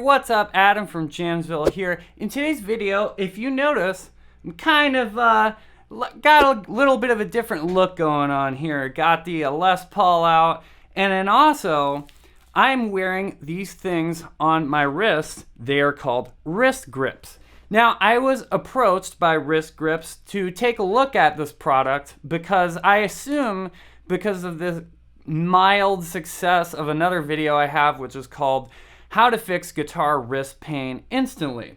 what's up? Adam from Jamsville here. In today's video, if you notice, I'm kind of got a little bit of a different look going on here. Got the Les Paul out, and then also I'm wearing these things on my wrist. They are called wrist grips. Now, I was approached by Wrist Grips to take a look at this product because I assume because of the mild success of another video I have, which is called How to Fix Guitar Wrist Pain Instantly.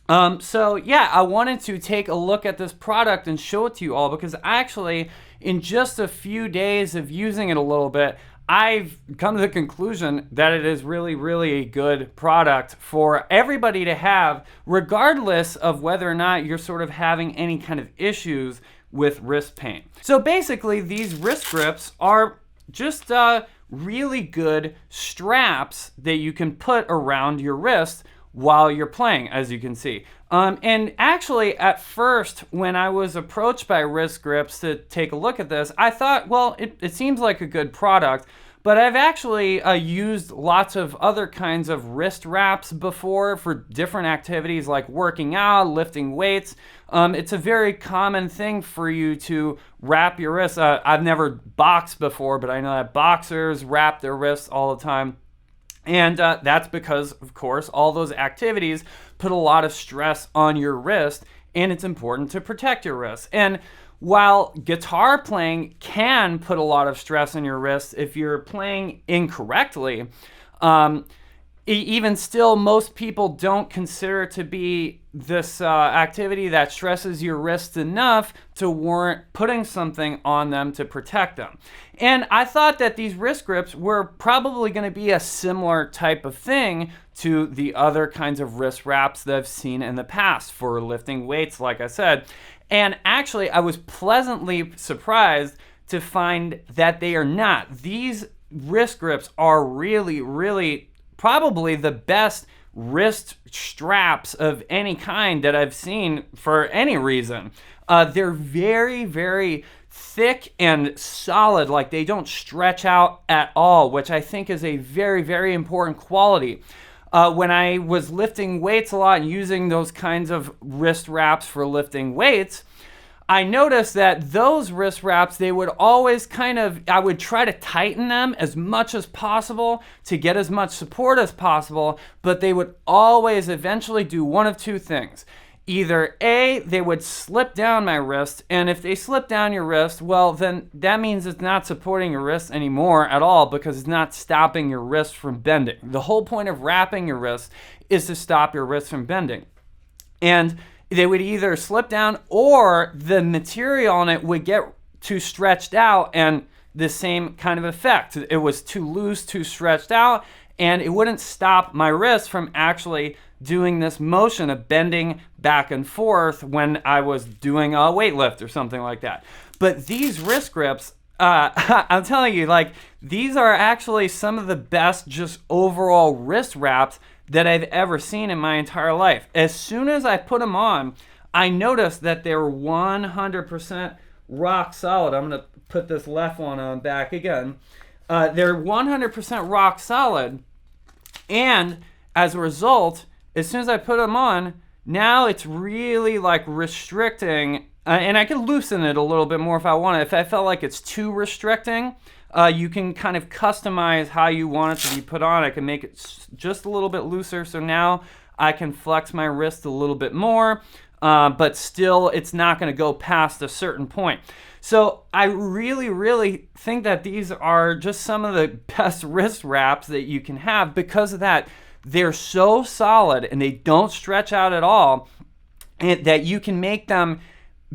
So yeah, I wanted to take a look at this product and show it to you all because actually, in just a few days of using it a little bit, I've come to the conclusion that it is really, really a good product for everybody to have, regardless of whether or not you're sort of having any kind of issues with wrist pain. So basically, these wrist grips are just really good straps that you can put around your wrist while you're playing, as you can see. And actually, at first, when I was approached by Wrist Grips to take a look at this, I thought, well, it seems like a good product, but I've actually used lots of other kinds of wrist wraps before for different activities like working out, lifting weights. It's a very common thing for you to wrap your wrists. I've never boxed before, but I know that boxers wrap their wrists all the time. And that's because, of course, all those activities put a lot of stress on your wrist, and it's important to protect your wrist. And while guitar playing can put a lot of stress on your wrist if you're playing incorrectly, even still, most people don't consider it to be this activity that stresses your wrists enough to warrant putting something on them to protect them. And I thought that these wrist grips were probably going to be a similar type of thing to the other kinds of wrist wraps that I've seen in the past for lifting weights, like I said. And actually, I was pleasantly surprised to find that they are not. These wrist grips are really, really probably the best wrist straps of any kind that I've seen for any reason. They're very, very thick and solid, like they don't stretch out at all, which I think is a very, very important quality. When I was lifting weights a lot and using those kinds of wrist wraps for lifting weights, I noticed that those wrist wraps, they would always I would try to tighten them as much as possible to get as much support as possible, but they would always eventually do one of two things. Either A, they would slip down my wrist, and if they slip down your wrist, well, then that means it's not supporting your wrist anymore at all because it's not stopping your wrist from bending. The whole point of wrapping your wrist is to stop your wrist from bending. And they would either slip down or the material on it would get too stretched out and the same kind of effect. It was too loose, too stretched out, and it wouldn't stop my wrist from actually doing this motion of bending back and forth when I was doing a weight lift or something like that. But these wrist grips, I'm telling you, like, these are actually some of the best just overall wrist wraps that I've ever seen in my entire life. As soon as I put them on, I noticed that they were 100% rock solid. I'm going to put this left one on back again. They're 100% rock solid, and as a result, as soon as I put them on, now it's really like restricting, and I can loosen it a little bit more if I want it. If I felt like it's too restricting, you can kind of customize how you want it to be put on. I can make it just a little bit looser, so now I can flex my wrist a little bit more, but still it's not going to go past a certain point. So I really, really think that these are just some of the best wrist wraps that you can have because of that. They're so solid and they don't stretch out at all, and that you can make them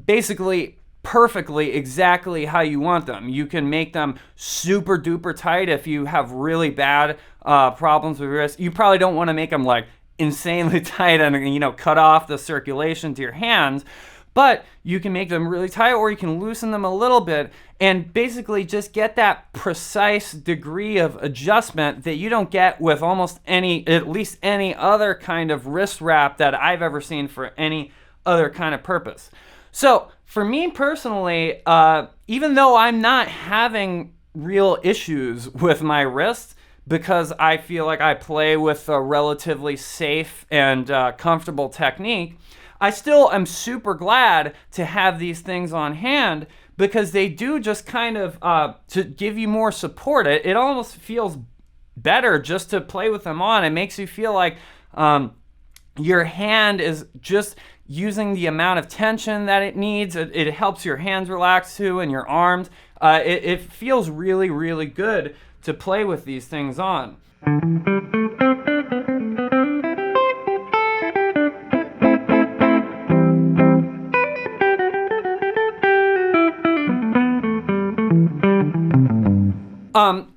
basically perfectly exactly how you want them. You can make them super duper tight if you have really bad problems with your wrist. You probably don't want to make them like insanely tight and cut off the circulation to your hands, but you can make them really tight or you can loosen them a little bit and basically just get that precise degree of adjustment that you don't get with at least any other kind of wrist wrap that I've ever seen for any other kind of purpose. So for me personally, even though I'm not having real issues with my wrist, because I feel like I play with a relatively safe and comfortable technique, I still am super glad to have these things on hand because they do just kind of to give you more support. It almost feels better just to play with them on. It makes you feel like your hand is just using the amount of tension that it needs. It helps your hands relax too and your arms. It feels really, really good to play with these things on.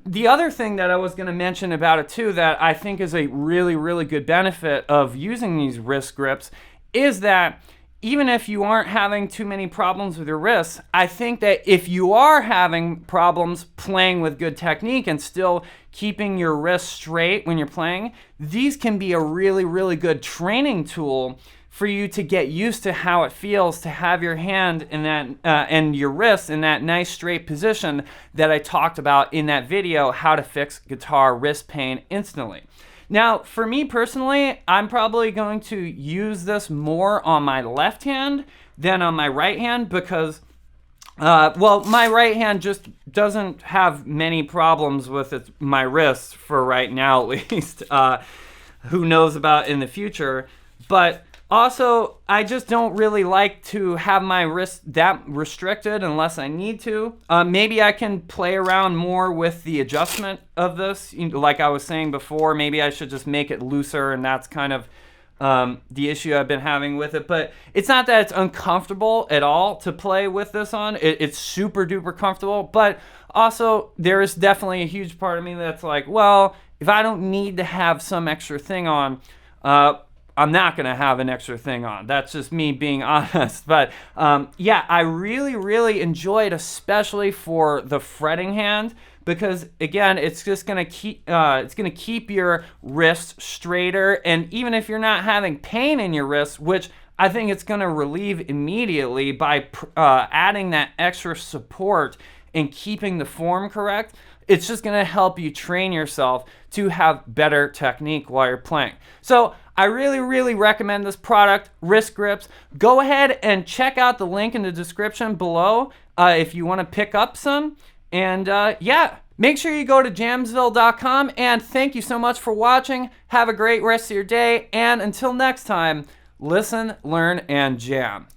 The other thing that I was going to mention about it too that I think is a really, really good benefit of using these wrist grips is that even if you aren't having too many problems with your wrists, I think that if you are having problems playing with good technique and still keeping your wrists straight when you're playing, these can be a really, really good training tool for you to get used to how it feels to have your hand in that and your wrist in that nice straight position that I talked about in that video, how to fix guitar wrist pain instantly. Now, for me personally, I'm probably going to use this more on my left hand than on my right hand because, well, my right hand just doesn't have many problems with my wrists for right now, at least. Who knows about in the future, but also, I just don't really like to have my wrist that restricted unless I need to. Maybe I can play around more with the adjustment of this. Like I was saying before, maybe I should just make it looser, and that's kind of the issue I've been having with it. But it's not that it's uncomfortable at all to play with this on. It's super duper comfortable. But also, there is definitely a huge part of me that's like, well, if I don't need to have some extra thing on, I'm not going to have an extra thing on. That's just me being honest. But yeah, I really, really enjoy it, especially for the fretting hand, because again, it's just going to keep your wrist straighter. And even if you're not having pain in your wrist, which I think it's going to relieve immediately by adding that extra support and keeping the form correct, it's just going to help you train yourself to have better technique while you're playing. So I really, really recommend this product, wrist grips. Go ahead and check out the link in the description below if you want to pick up some. And yeah, make sure you go to Jamsville.com. And thank you so much for watching. Have a great rest of your day. And until next time, listen, learn, and jam.